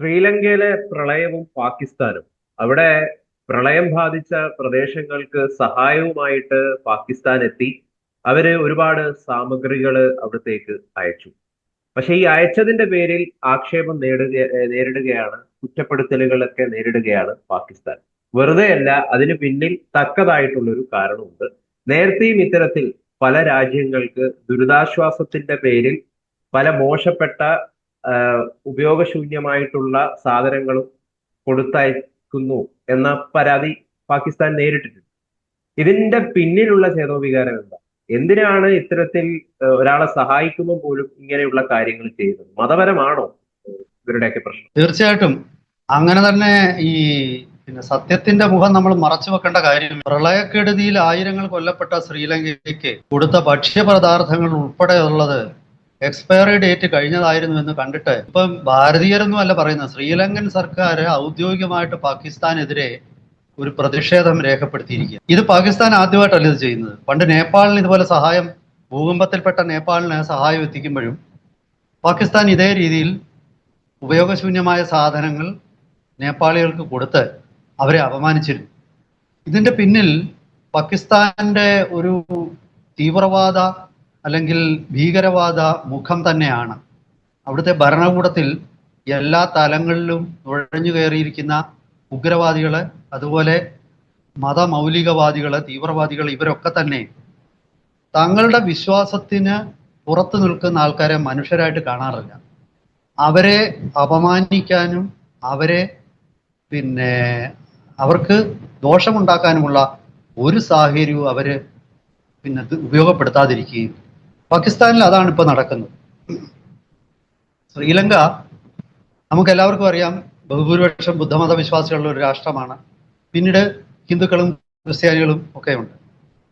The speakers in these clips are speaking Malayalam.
ശ്രീലങ്കയിലെ പ്രളയവും പാകിസ്ഥാനും അവിടെ പ്രളയം ബാധിച്ച പ്രദേശങ്ങൾക്ക് സഹായവുമായിട്ട് പാകിസ്ഥാൻ എത്തി. അവര് ഒരുപാട് സാമഗ്രികൾ അവിടത്തേക്ക് അയച്ചു. പക്ഷെ ഈ അയച്ചതിന്റെ പേരിൽ ആക്ഷേപം നേരിടുകയാണ്, കുറ്റപ്പെടുത്തലുകളൊക്കെ നേരിടുകയാണ് പാകിസ്ഥാൻ. വെറുതെയല്ല, അതിന് പിന്നിൽ തക്കതായിട്ടുള്ള ഒരു കാരണമുണ്ട്. നേരത്തെയും ഇത്തരത്തിൽ പല രാജ്യങ്ങൾക്ക് ദുരിതാശ്വാസത്തിന്റെ പേരിൽ പല മോശപ്പെട്ട ഉപയോഗശൂന്യമായിട്ടുള്ള സാധനങ്ങളും കൊടുത്തയക്കുന്നു എന്ന പരാതി പാകിസ്ഥാൻ നേരിട്ടിട്ടുണ്ട്. ഇതിന്റെ പിന്നിലുള്ള ചേതോവികാരം എന്താ? എന്തിനാണ് ഇത്തരത്തിൽ ഒരാളെ സഹായിക്കുമ്പോൾ പോലും ഇങ്ങനെയുള്ള കാര്യങ്ങൾ ചെയ്യുന്നത്? മതപരമാണോ ഇവരുടെയൊക്കെ പ്രശ്നം? തീർച്ചയായിട്ടും അങ്ങനെ തന്നെ. ഈ സത്യത്തിന്റെ മുഖം നമ്മൾ മറച്ചു വെക്കേണ്ട കാര്യം, പ്രളയക്കെടുതിയിൽ ആയിരങ്ങൾ കൊല്ലപ്പെട്ട ശ്രീലങ്കയ്ക്ക് കൊടുത്ത ഭക്ഷ്യപദാർത്ഥങ്ങൾ ഉൾപ്പെടെയുള്ളത് എക്സ്പയറി ഡേറ്റ് കഴിഞ്ഞതായിരുന്നു എന്ന് കണ്ടിട്ട് ഇപ്പം ഭാരതീയരൊന്നും അല്ല പറയുന്നത്, ശ്രീലങ്കൻ സർക്കാർ ഔദ്യോഗികമായിട്ട് പാകിസ്ഥാനെതിരെ ഒരു പ്രതിഷേധം രേഖപ്പെടുത്തിയിരിക്കുക. ഇത് പാകിസ്ഥാൻ ആദ്യമായിട്ടല്ല ഇത് ചെയ്യുന്നത്. പണ്ട് നേപ്പാളിന് ഇതുപോലെ സഹായം, ഭൂകമ്പത്തിൽപ്പെട്ട നേപ്പാളിന് സഹായം എത്തിക്കുമ്പോഴും പാകിസ്ഥാൻ ഇതേ രീതിയിൽ ഉപയോഗശൂന്യമായ സാധനങ്ങൾ നേപ്പാളികൾക്ക് കൊടുത്ത് അവരെ അപമാനിച്ചിരുന്നു. ഇതിന്റെ പിന്നിൽ പാകിസ്ഥാന്റെ ഒരു തീവ്രവാദ അല്ലെങ്കിൽ ഭീകരവാദ മുഖം തന്നെയാണ്. അവിടുത്തെ ഭരണകൂടത്തിൽ എല്ലാ തലങ്ങളിലും നുഴഞ്ഞു കയറിയിരിക്കുന്ന ഉഗ്രവാദികള്, അതുപോലെ മതമൗലികവാദികള്, തീവ്രവാദികൾ, ഇവരൊക്കെ തന്നെ തങ്ങളുടെ വിശ്വാസത്തിന് പുറത്തു നിൽക്കുന്ന ആൾക്കാരെ മനുഷ്യരായിട്ട് കാണാറില്ല. അവരെ അപമാനിക്കാനും അവരെ അവർക്ക് ദോഷമുണ്ടാക്കാനുമുള്ള ഒരു സാഹചര്യവും അവര് ഉപയോഗപ്പെടുത്താതിരിക്കുകയും. പാകിസ്ഥാനിൽ അതാണ് ഇപ്പൊ നടക്കുന്നത്. ശ്രീലങ്ക നമുക്ക് എല്ലാവർക്കും അറിയാം, ബഹുഭൂരിപക്ഷം ബുദ്ധമത വിശ്വാസികളുള്ള ഒരു രാഷ്ട്രമാണ്. പിന്നീട് ഹിന്ദുക്കളും ക്രിസ്ത്യാനികളും ഒക്കെ ഉണ്ട്,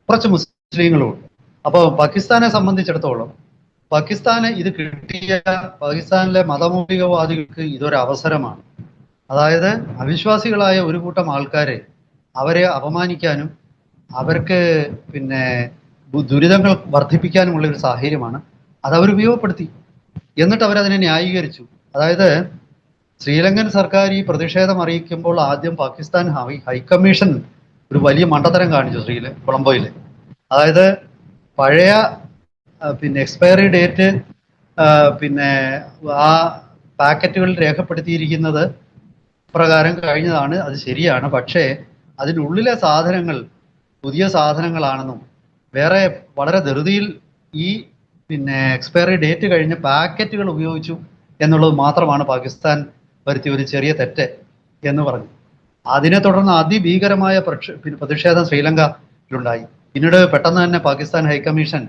കുറച്ച് മുസ്ലിങ്ങളും ഉണ്ട്. അപ്പോൾ പാകിസ്ഥാനെ സംബന്ധിച്ചിടത്തോളം പാകിസ്ഥാന് ഇത് കിട്ടിയ, പാകിസ്ഥാനിലെ മതമൗലികവാദികൾക്ക് ഇതൊരു അവസരമാണ്. അതായത് അവിശ്വാസികളായ ഒരു കൂട്ടം ആൾക്കാരെ അവരെ അപമാനിക്കാനും അവർക്ക് ദുരിതങ്ങൾ വർദ്ധിപ്പിക്കാനുമുള്ള ഒരു സാഹചര്യമാണ്. അത് അവർ ഉപയോഗപ്പെടുത്തി. എന്നിട്ട് അവരതിനെ ന്യായീകരിച്ചു. അതായത് ശ്രീലങ്കൻ സർക്കാർ ഈ പ്രതിഷേധം അറിയിക്കുമ്പോൾ ആദ്യം പാകിസ്ഥാൻ ഹൈക്കമ്മീഷൻ ഒരു വലിയ മണ്ടത്തരം കാണിച്ചു കൊളംബോയിൽ. അതായത് പഴയ എക്സ്പയറി ഡേറ്റ് ആ പാക്കറ്റുകളിൽ രേഖപ്പെടുത്തിയിരിക്കുന്നത് പ്രകാരം കഴിഞ്ഞതാണ്, അത് ശരിയാണ്. പക്ഷേ അതിനുള്ളിലെ സാധനങ്ങൾ പുതിയ സാധനങ്ങളാണെന്നും വേറെ വളരെ ധൃതിയിൽ ഈ എക്സ്പയറി ഡേറ്റ് കഴിഞ്ഞ പാക്കറ്റുകൾ ഉപയോഗിച്ചു എന്നുള്ളത് മാത്രമാണ് പാകിസ്ഥാൻ വരുത്തിയ ഒരു ചെറിയ തെറ്റ് എന്ന് പറഞ്ഞു. അതിനെ തുടർന്ന് അതിഭീകരമായ പ്രതിഷേധം ശ്രീലങ്കയിലുണ്ടായി. പിന്നീട് പെട്ടെന്ന് തന്നെ പാകിസ്ഥാൻ ഹൈക്കമ്മീഷൻ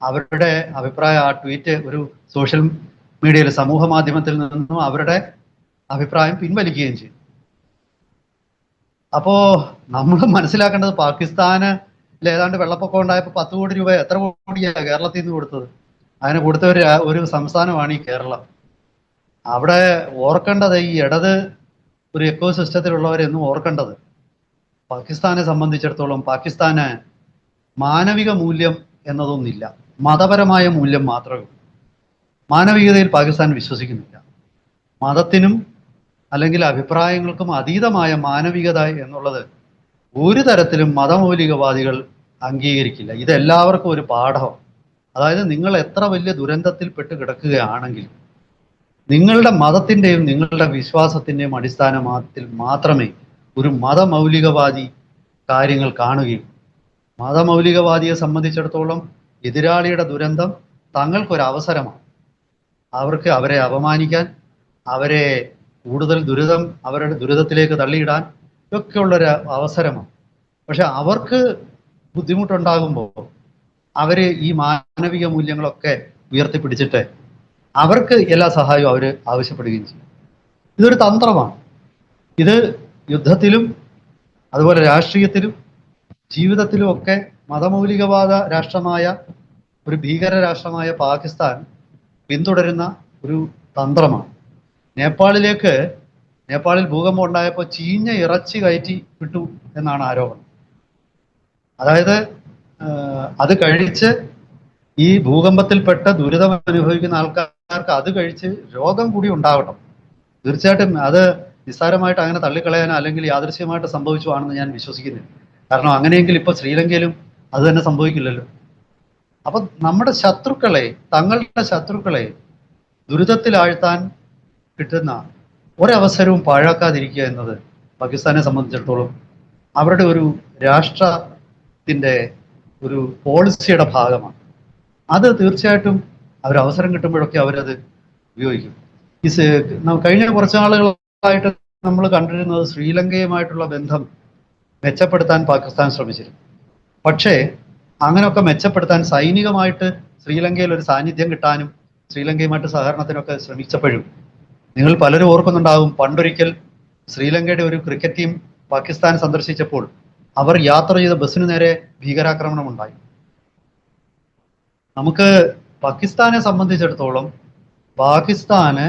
അവരുടെ അഭിപ്രായം, ആ ട്വീറ്റ് ഒരു സോഷ്യൽ മീഡിയയിൽ, സമൂഹ മാധ്യമത്തിൽ നിന്നും അവരുടെ അഭിപ്രായം പിൻവലിക്കുകയും ചെയ്തു. അപ്പോ നമ്മൾ മനസ്സിലാക്കേണ്ടത്, പാകിസ്ഥാന് ഏതാണ്ട് വെള്ളപ്പൊക്കം ഉണ്ടായപ്പോൾ 10 കോടി രൂപ, എത്ര കോടിയാണ് കേരളത്തിൽ നിന്ന് കൊടുത്തത്? അതിന് കൊടുത്ത ഒരു സംസ്ഥാനമാണ് ഈ കേരളം. അവിടെ ഓർക്കേണ്ടത്, ഈ ഇടത് ഒരു എക്കോ സിസ്റ്റത്തിലുള്ളവരെന്നും ഓർക്കേണ്ടത്, പാകിസ്ഥാനെ സംബന്ധിച്ചിടത്തോളം പാകിസ്ഥാന് മാനവിക മൂല്യം എന്നതൊന്നില്ല, മതപരമായ മൂല്യം മാത്രമേ ഉള്ളൂ. മാനവികതയിൽ പാകിസ്ഥാൻ വിശ്വസിക്കുന്നില്ല. മതത്തിനും അല്ലെങ്കിൽ അഭിപ്രായങ്ങൾക്കും അതീതമായ മാനവികത എന്നുള്ളത് ഒരു തരത്തിലും മതമൗലികവാദികൾ അംഗീകരിക്കില്ല. ഇതെല്ലാവർക്കും ഒരു പാഠമാണ്. അതായത് നിങ്ങൾ എത്ര വലിയ ദുരന്തത്തിൽപ്പെട്ട് കിടക്കുകയാണെങ്കിൽ നിങ്ങളുടെ മതത്തിൻ്റെയും നിങ്ങളുടെ വിശ്വാസത്തിൻ്റെയും അടിസ്ഥാനത്തിൽ മാത്രമേ ഒരു മതമൗലികവാദി കാര്യങ്ങൾ കാണുകയും. മതമൗലികവാദിയെ സംബന്ധിച്ചിടത്തോളം എതിരാളിയുടെ ദുരന്തം തങ്ങൾക്കൊരവസരമാണ്. അവരെ അപമാനിക്കാൻ, അവരെ കൂടുതൽ അവരുടെ ദുരിതത്തിലേക്ക് തള്ളിയിടാൻ ഒക്കെയുള്ളൊരു അവസരമാണ്. പക്ഷെ അവർക്ക് ബുദ്ധിമുട്ടുണ്ടാകുമ്പോൾ അവർ ഈ മാനവിക മൂല്യങ്ങളൊക്കെ ഉയർത്തിപ്പിടിച്ചിട്ട് അവർക്ക് എല്ലാ സഹായവും അവർ ആവശ്യപ്പെടുകയും ചെയ്യും. ഇതൊരു തന്ത്രമാണ്. ഇത് യുദ്ധത്തിലും അതുപോലെ രാഷ്ട്രീയത്തിലും ജീവിതത്തിലും ഒക്കെ മതമൗലികവാദ രാഷ്ട്രമായ ഒരു ഭീകര രാഷ്ട്രമായ പാകിസ്ഥാൻ പിന്തുടരുന്ന ഒരു തന്ത്രമാണ്. നേപ്പാളിൽ ഭൂകമ്പം ഉണ്ടായപ്പോൾ ചീഞ്ഞ ഇറച്ചി കയറ്റി വിട്ടു എന്നാണ് ആരോപണം. അതായത് അത് കഴിച്ച് ഈ ഭൂകമ്പത്തിൽപ്പെട്ട ദുരിതം അനുഭവിക്കുന്ന ആൾക്കാർക്ക് അത് കഴിച്ച് രോഗം കൂടി ഉണ്ടാവണം. തീർച്ചയായിട്ടും അത് നിസ്സാരമായിട്ട് അങ്ങനെ തള്ളിക്കളയാനോ അല്ലെങ്കിൽ യാദൃശ്യമായിട്ട് സംഭവിച്ചു ആണെന്ന് ഞാൻ വിശ്വസിക്കുന്നില്ല. കാരണം അങ്ങനെയെങ്കിൽ ഇപ്പൊ ശ്രീലങ്കയിലും അത് തന്നെ സംഭവിക്കില്ലല്ലോ. അപ്പൊ നമ്മുടെ ശത്രുക്കളെ, തങ്ങളുടെ ശത്രുക്കളെ ദുരിതത്തിലാഴ്ത്താൻ കിട്ടുന്ന ഒരവസരവും പാഴാക്കാതിരിക്കുക എന്നത് പാകിസ്ഥാനെ സംബന്ധിച്ചിടത്തോളം അവരുടെ ഒരു രാഷ്ട്രത്തിന്റെ ഒരു പോളിസിയുടെ ഭാഗമാണ്. അത് തീർച്ചയായിട്ടും അവർ അവസരം കിട്ടുമ്പോഴൊക്കെ അവരത് ഉപയോഗിക്കും. കഴിഞ്ഞ കുറച്ച് നാളുകളായിട്ട് നമ്മൾ കണ്ടിരുന്നത് ശ്രീലങ്കയുമായിട്ടുള്ള ബന്ധം മെച്ചപ്പെടുത്താൻ പാകിസ്ഥാൻ ശ്രമിച്ചിരുന്നു. പക്ഷേ അങ്ങനെയൊക്കെ മെച്ചപ്പെടുത്താൻ സൈനികമായിട്ട് ശ്രീലങ്കയിൽ ഒരു സാന്നിധ്യം കിട്ടാനും ശ്രീലങ്കയുമായിട്ട് സഹകരണത്തിനൊക്കെ ശ്രമിച്ചപ്പോഴും നിങ്ങൾ പലരും ഓർക്കുന്നുണ്ടാകും, പണ്ടൊരിക്കൽ ശ്രീലങ്കയുടെ ഒരു ക്രിക്കറ്റ് ടീം പാകിസ്ഥാൻ സന്ദർശിച്ചപ്പോൾ അവർ യാത്ര ചെയ്ത ബസ്സിന് നേരെ ഭീകരാക്രമണം ഉണ്ടായി. നമുക്ക് പാകിസ്ഥാനെ സംബന്ധിച്ചിടത്തോളം പാകിസ്ഥാന്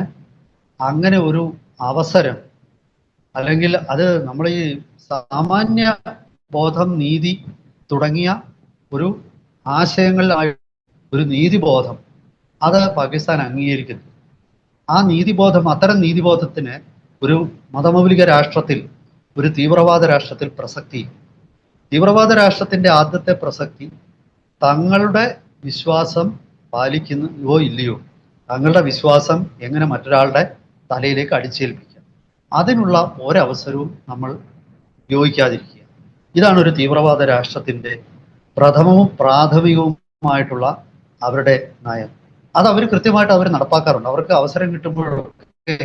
അങ്ങനെ ഒരു അവസരം, അല്ലെങ്കിൽ അത് നമ്മൾ ഈ സാമാന്യ ബോധം, നീതി തുടങ്ങിയ ഒരു ആശയങ്ങളിലായി ഒരു നീതിബോധം അത് പാകിസ്ഥാൻ അംഗീകരിക്കുന്നു. ആ നീതിബോധം, അത്തരം നീതിബോധത്തിന് ഒരു മതമൗലിക രാഷ്ട്രത്തിൽ, ഒരു തീവ്രവാദ രാഷ്ട്രത്തിൽ പ്രസക്തി. തീവ്രവാദ രാഷ്ട്രത്തിന്റെ ആദ്യത്തെ പ്രസക്തി തങ്ങളുടെ വിശ്വാസം പാലിക്കുന്നോ ഇല്ലയോ, തങ്ങളുടെ വിശ്വാസം എങ്ങനെ മറ്റൊരാളുടെ തലയിലേക്ക് അടിച്ചേൽപ്പിക്കാം, അതിനുള്ള ഒരവസരവും നമ്മൾ ഉപയോഗിക്കാതിരിക്കുക. ഇതാണ് ഒരു തീവ്രവാദ രാഷ്ട്രത്തിന്റെ പ്രഥമവും പ്രാഥമികവുമായിട്ടുള്ള അവരുടെ നയം. അത് അവർ കൃത്യമായിട്ട് അവർ നടപ്പാക്കാറുണ്ട്. അവർക്ക് അവസരം കിട്ടുമ്പോഴൊക്കെ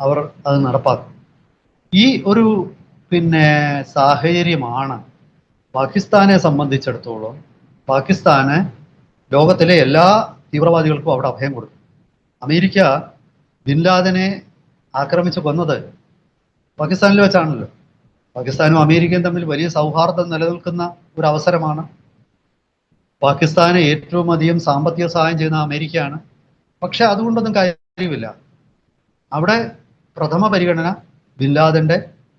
അവർ അത് നടപ്പാക്കും. ഈ ഒരു സാഹചര്യമാണ് പാകിസ്ഥാനെ സംബന്ധിച്ചിടത്തോളം പാകിസ്ഥാന് ലോകത്തിലെ എല്ലാ തീവ്രവാദികൾക്കും അവിടെ അഭയം കൊടുക്കും. അമേരിക്ക ബിൻ ലാദനെ ആക്രമിച്ച് കൊന്നത് പാകിസ്ഥാനിൽ വെച്ചാണല്ലോ. പാകിസ്ഥാനും അമേരിക്കയും തമ്മിൽ വലിയ സൗഹാർദ്ദം നിലനിൽക്കുന്ന ഒരു അവസരമാണ്. പാകിസ്ഥാന് ഏറ്റവും അധികം സാമ്പത്തിക സഹായം ചെയ്യുന്ന അമേരിക്കയാണ്. പക്ഷെ അതുകൊണ്ടൊന്നും കാര്യമില്ല. അവിടെ പ്രഥമ പരിഗണന ബിൻ ലാദന്റെ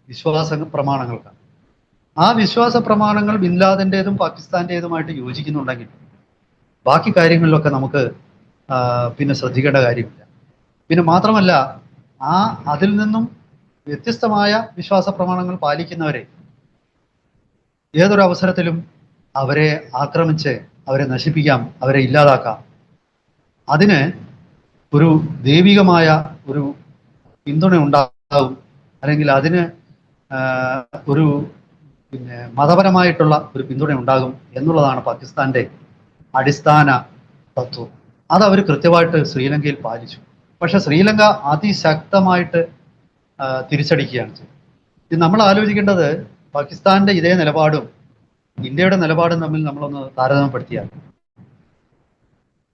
വിശ്വാസ പ്രമാണങ്ങൾക്കാണ്. ആ വിശ്വാസ പ്രമാണങ്ങൾ ബിൻ ലാദന്റേതും പാകിസ്ഥാന്റേതുമായിട്ട് യോജിക്കുന്നുണ്ടെങ്കിൽ ബാക്കി കാര്യങ്ങളിലൊക്കെ നമുക്ക് ശ്രദ്ധിക്കേണ്ട കാര്യമില്ല. പിന്നെ മാത്രമല്ല, അതിൽ നിന്നും വ്യത്യസ്തമായ വിശ്വാസ പ്രമാണങ്ങൾ പാലിക്കുന്നവരെ ഏതൊരു അവസരത്തിലും അവരെ ആക്രമിച്ച് അവരെ നശിപ്പിക്കാം, അവരെ ഇല്ലാതാക്കാം. അതിന് ഒരു ദൈവികമായ ഒരു പിന്തുണ ഉണ്ടാകും, അല്ലെങ്കിൽ അതിന് ഒരു മതപരമായിട്ടുള്ള ഒരു പിന്തുണ ഉണ്ടാകും എന്നുള്ളതാണ് പാകിസ്ഥാന്റെ അടിസ്ഥാന തത്വം. അത് അവർ കൃത്യമായിട്ട് ശ്രീലങ്കയിൽ പാലിച്ചു. പക്ഷെ ശ്രീലങ്ക അതിശക്തമായിട്ട് തിരിച്ചടിക്കുകയാണ് ചെയ്തത്. ഇത് നമ്മൾ ആലോചിക്കേണ്ടത്, പാകിസ്ഥാന്റെ ഇതേ നിലപാടും ഇന്ത്യയുടെ നിലപാടും തമ്മിൽ നമ്മളൊന്ന് താരതമ്യപ്പെടുത്തിയാൽ,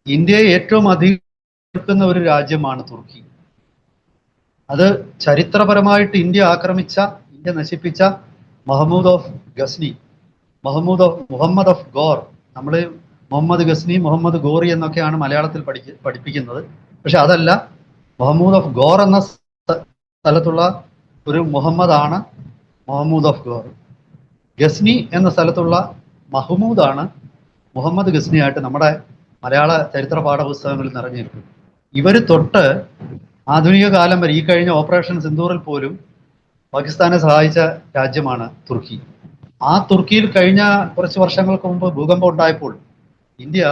ഇന്ത്യയെ ഏറ്റവും അധികം ഒരു രാജ്യമാണ് തുർക്കി. അത് ചരിത്രപരമായിട്ട് ഇന്ത്യ നശിപ്പിച്ച മുഹമ്മദ് ഓഫ് ഗോർ, നമ്മൾ മുഹമ്മദ് ഗസ്നി, മുഹമ്മദ് ഗോറി എന്നൊക്കെയാണ് മലയാളത്തിൽ പഠിപ്പിക്കുന്നത്. പക്ഷെ അതല്ല, മുഹമ്മദ് ഓഫ് ഗോർ എന്ന സ്ഥലത്തുള്ള ഒരു മുഹമ്മദാണ് മുഹമ്മദ് ഓഫ് ഗോർ. ഗസ്നി എന്ന സ്ഥലത്തുള്ള മഹ്മൂദാണ് മുഹമ്മദ് ഗസ്നി ആയിട്ട് നമ്മുടെ മലയാള ചരിത്ര പാഠപുസ്തകങ്ങളിൽ നിറഞ്ഞിരിക്കുന്നത്. ഇവർ തൊട്ട് ആധുനിക കാലം വരെ, ഈ കഴിഞ്ഞ ഓപ്പറേഷൻ സിന്ദൂറിൽ പോലും പാകിസ്ഥാനെ സഹായിച്ച രാജ്യമാണ് തുർക്കി. ആ തുർക്കിയിൽ കഴിഞ്ഞ കുറച്ച് വർഷങ്ങൾക്ക് മുമ്പ് ഭൂകമ്പം ഉണ്ടായപ്പോൾ ഇന്ത്യ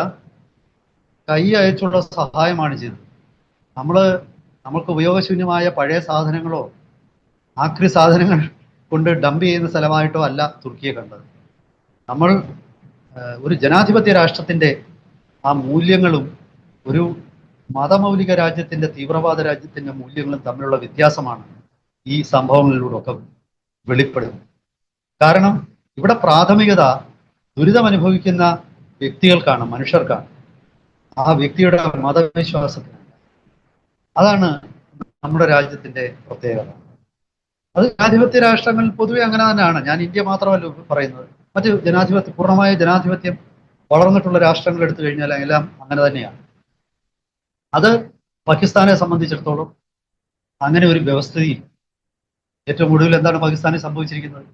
കൈ അയച്ചുള്ള സഹായമാണ് ചെയ്തത്. നമ്മൾക്ക് ഉപയോഗശൂന്യമായ പഴയ സാധനങ്ങളോ ആക്രി സാധനങ്ങൾ കൊണ്ട് ഡംപ് ചെയ്യുന്ന സ്ഥലമായിട്ടോ അല്ല തുർക്കിയെ കണ്ടത്. നമ്മൾ ഒരു ജനാധിപത്യ രാഷ്ട്രത്തിന്റെ ആ മൂല്യങ്ങളും ഒരു മതമൗലിക രാജ്യത്തിന്റെ, തീവ്രവാദ രാജ്യത്തിന്റെ മൂല്യങ്ങളും തമ്മിലുള്ള വ്യത്യാസമാണ് ഈ സംഭവങ്ങളിലൂടെ ഒക്കെ വെളിപ്പെടുന്നത്. കാരണം ഇവിടെ പ്രാഥമികത ദുരിതം അനുഭവിക്കുന്ന വ്യക്തികൾക്കാണ്, മനുഷ്യർക്കാണ്, ആ വ്യക്തിയുടെ മതവിശ്വാസത്തിനാണ്. അതാണ് നമ്മുടെ രാജ്യത്തിന്റെ പ്രത്യേകത. അത് ജനാധിപത്യ രാഷ്ട്രങ്ങളിൽ പൊതുവെ അങ്ങനെ തന്നെയാണ്. ഞാൻ ഇന്ത്യ മാത്രമല്ല പറയുന്നത്, മറ്റ് പൂർണ്ണമായ ജനാധിപത്യം വളർന്നിട്ടുള്ള രാഷ്ട്രങ്ങൾ എടുത്തു കഴിഞ്ഞാൽ എല്ലാം അങ്ങനെ തന്നെയാണ്. അത് പാകിസ്ഥാനെ സംബന്ധിച്ചിടത്തോളം അങ്ങനെ ഒരു വ്യവസ്ഥയിൽ ഏറ്റവും ഒടുവിൽ എന്താണ് പാകിസ്ഥാനിൽ സംഭവിച്ചിരിക്കുന്നത്?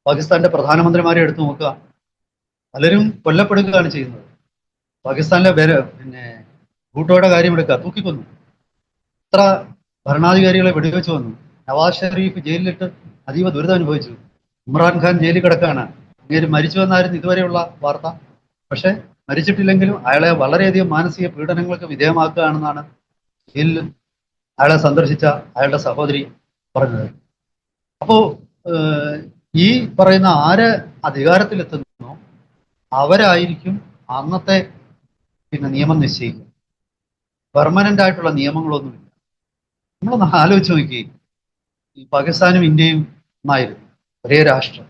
പാകിസ്ഥാന്റെ പ്രധാനമന്ത്രിമാരെ എടുത്തു നോക്കുക, പലരും കൊല്ലപ്പെടുകയാണ് ചെയ്യുന്നത്. പാകിസ്ഥാനിലെ ഭൂട്ടോയുടെ കാര്യം എടുക്കുക, തൂക്കിക്കൊന്നു. എത്ര ഭരണാധികാരികളെ വെടിവെച്ച് വന്നു. നവാസ് ഷെരീഫ് ജയിലിലിട്ട് അതീവ ദുരിതം അനുഭവിച്ചു. ഇമ്രാൻഖാൻ ജയിലിൽ കിടക്കുകയാണ്. ഇങ്ങനെ മരിച്ചു എന്നായിരുന്നു ഇതുവരെയുള്ള വാർത്ത. പക്ഷെ മരിച്ചിട്ടില്ലെങ്കിലും അയാളെ വളരെയധികം മാനസിക പീഡനങ്ങൾക്ക് വിധേയമാക്കുകയാണെന്നാണ് ജയിലിൽ അയാളെ സന്ദർശിച്ച അയാളുടെ സഹോദരി പറഞ്ഞത്. അപ്പോ ഈ പറയുന്ന ആര് അധികാരത്തിലെത്തുന്നോ അവരായിരിക്കും അന്നത്തെ നിയമം നിശ്ചയിക്കുക. പെർമനന്റ് ആയിട്ടുള്ള നിയമങ്ങളൊന്നുമില്ല. നമ്മളൊന്ന് ആലോചിച്ച് നോക്കി, ഈ പാകിസ്ഥാനും ഇന്ത്യയും ഒന്നായിരുന്നു, ഒരേ രാഷ്ട്രം.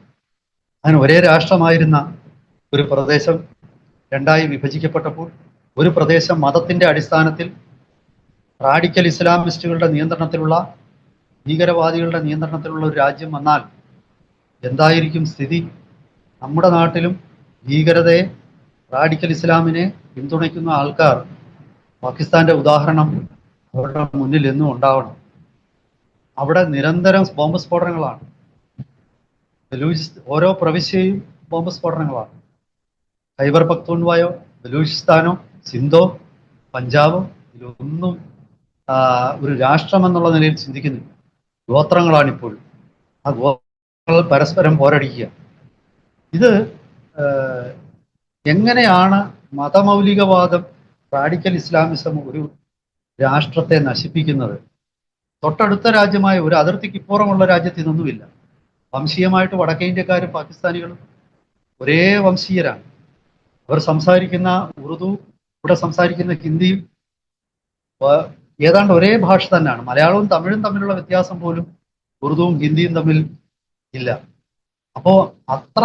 അങ്ങനെ ഒരേ രാഷ്ട്രമായിരുന്ന ഒരു പ്രദേശം രണ്ടായി വിഭജിക്കപ്പെട്ടപ്പോൾ ഒരു പ്രദേശം മതത്തിന്റെ അടിസ്ഥാനത്തിൽ റാഡിക്കൽ ഇസ്ലാമിസ്റ്റുകളുടെ നിയന്ത്രണത്തിലുള്ള, ഭീകരവാദികളുടെ നിയന്ത്രണത്തിലുള്ള ഒരു രാജ്യം വന്നാൽ എന്തായിരിക്കും സ്ഥിതി? നമ്മുടെ നാട്ടിലും ഭീകരതയെ, റാഡിക്കൽ ഇസ്ലാമിനെ പിന്തുണയ്ക്കുന്ന ആൾക്കാർ പാകിസ്ഥാന്റെ ഉദാഹരണം അവരുടെ മുന്നിൽ എന്നും ഉണ്ടാവണം. അവിടെ നിരന്തരം ബോംബ് സ്ഫോടനങ്ങളാണ്. ഓരോ പ്രവിശ്യയും ബോംബ് സ്ഫോടനങ്ങളാണ്. ഖൈബർ പഖ്തൂൺവായോ, ബലൂചിസ്ഥാനോ, സിന്ധോ, പഞ്ചാബോ ഇതിലൊന്നും ഒരു രാഷ്ട്രം എന്നുള്ള നിലയിൽ ചിന്തിക്കുന്നില്ല. ഗോത്രങ്ങളാണിപ്പോൾ. ആ ഗോത്രങ്ങൾ പരസ്പരം പോരടിക്കുക. ഇത് എങ്ങനെയാണ് മതമൗലികവാദം, റാഡിക്കൽ ഇസ്ലാമിസം ഒരു രാഷ്ട്രത്തെ നശിപ്പിക്കുന്നത്? തൊട്ടടുത്ത രാജ്യമായ ഒരു അതിർത്തിക്ക് ഇപ്പുറമുള്ള രാജ്യത്ത് ഇതൊന്നുമില്ല. വംശീയമായിട്ട് വടക്കേ ഇന്ത്യക്കാരും പാകിസ്ഥാനികളും ഒരേ വംശീയരാണ്. അവർ സംസാരിക്കുന്ന ഉറുദു, ഇവിടെ സംസാരിക്കുന്ന ഹിന്ദിയും ഏതാണ്ട് ഒരേ ഭാഷ തന്നെയാണ്. മലയാളവും തമിഴും തമ്മിലുള്ള വ്യത്യാസം പോലും ഉറുദുവും ഹിന്ദിയും തമ്മിൽ ഇല്ല. അപ്പോ അത്ര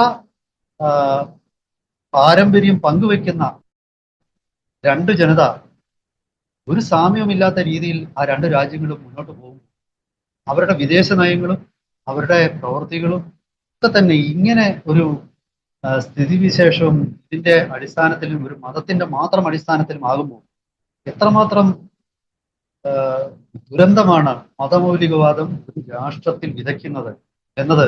പാരമ്പര്യം പങ്കുവെക്കുന്ന രണ്ട് ജനത ഒരു സാമ്യമില്ലാത്ത രീതിയിൽ ആ രണ്ട് രാജ്യങ്ങളും മുന്നോട്ട് പോകും. അവരുടെ വിദേശ നയങ്ങളും അവരുടെ പ്രവൃത്തികളും ഒക്കെ തന്നെ ഇങ്ങനെ ഒരു സ്ഥിതിവിശേഷവും ഇതിന്റെ അടിസ്ഥാനത്തിലും ഒരു മതത്തിന്റെ മാത്രം അടിസ്ഥാനത്തിലും ആകുമ്പോൾ എത്രമാത്രം ദുരന്തമാണ് മതമൗലികവാദം ഒരു രാഷ്ട്രത്തിൽ വിതയ്ക്കുന്നത് എന്നത്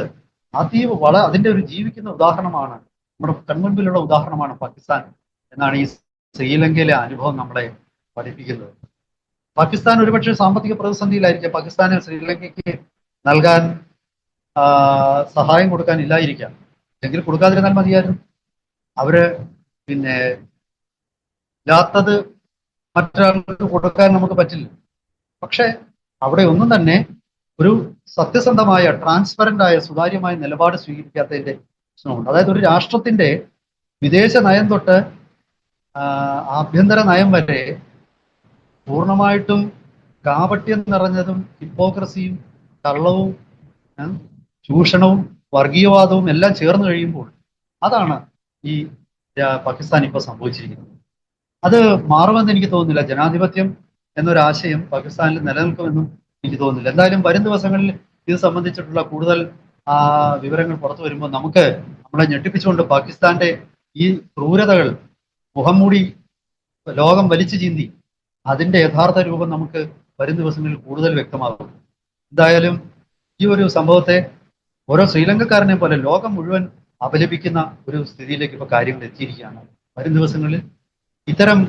അതിന്റെ ഒരു ജീവിക്കുന്ന ഉദാഹരണമാണ്, നമ്മുടെ കൺമുൻപിലുള്ള ഉദാഹരണമാണ് പാകിസ്ഥാൻ എന്നാണ് ഈ ശ്രീലങ്കയിലെ അനുഭവം നമ്മളെ പഠിപ്പിക്കുന്നത്. പാകിസ്ഥാൻ ഒരുപക്ഷെ സാമ്പത്തിക പ്രതിസന്ധിയിലായിരിക്കാം. പാകിസ്ഥാന് ശ്രീലങ്കയ്ക്ക് നൽകാൻ സഹായം കൊടുക്കാൻ ഇല്ലായിരിക്കാം. എങ്കിൽ കൊടുക്കാതിരുന്നാൽ മതിയായിരുന്നു. അവര് ഇല്ലാത്തത് മറ്റൊരാൾക്ക് കൊടുക്കാൻ നമുക്ക് പറ്റില്ല. പക്ഷെ അവിടെ ഒന്നും തന്നെ ഒരു സത്യസന്ധമായ, ട്രാൻസ്പെറന്റ് ആയ, സുതാര്യമായ നിലപാട് സ്വീകരിക്കാത്തതിന്റെ പ്രശ്നമുണ്ട്. അതായത് ഒരു രാഷ്ട്രത്തിന്റെ വിദേശ നയം തൊട്ട് ആഭ്യന്തര നയം വരെ പൂർണ്ണമായിട്ടും കാപട്യം നിറഞ്ഞതും ഹിപ്പോക്രസിയും കള്ളവും ചൂഷണവും വർഗീയവാദവും എല്ലാം ചേർന്ന് കഴിയുമ്പോൾ അതാണ് ഈ പാകിസ്ഥാൻ ഇപ്പോൾ സംഭവിച്ചിരിക്കുന്നത്. അത് മാറുമെന്ന് എനിക്ക് തോന്നുന്നില്ല. ജനാധിപത്യം എന്നൊരാശയം പാകിസ്ഥാനിൽ നിലനിൽക്കുമെന്നും എനിക്ക് തോന്നുന്നില്ല. എന്തായാലും വരും ദിവസങ്ങളിൽ ഇത് സംബന്ധിച്ചിട്ടുള്ള കൂടുതൽ വിവരങ്ങൾ പുറത്തു വരുമ്പോൾ നമ്മളെ ഞെട്ടിപ്പിച്ചുകൊണ്ട് പാകിസ്ഥാന്റെ ഈ ക്രൂരതകൾ മുഖം മൂടി ലോകം വലിച്ചു ചീന്തി അതിന്റെ യഥാർത്ഥ രൂപം നമുക്ക് വരും ദിവസങ്ങളിൽ കൂടുതൽ വ്യക്തമാകും. എന്തായാലും ഈ ഒരു സംഭവത്തെ ഓരോ ശ്രീലങ്കക്കാരനെ പോലെ ലോകം മുഴുവൻ അപലപിക്കുന്ന ഒരു സ്ഥിതിയിലേക്ക് ഇപ്പോൾ കാര്യങ്ങൾ എത്തിയിരിക്കുകയാണ്. വരും ദിവസങ്ങളിൽ ഇത്തരം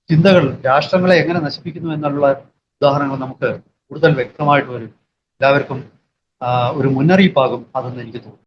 ചിന്തകൾ രാഷ്ട്രങ്ങളെ എങ്ങനെ നശിപ്പിക്കുന്നു എന്നുള്ള ഉദാഹരണങ്ങൾ നമുക്ക് കൂടുതൽ വ്യക്തമായിട്ട് വരും. എല്ലാവർക്കും ഒരു മുന്നറിയിപ്പാകും അതെന്ന് എനിക്ക് തോന്നുന്നു.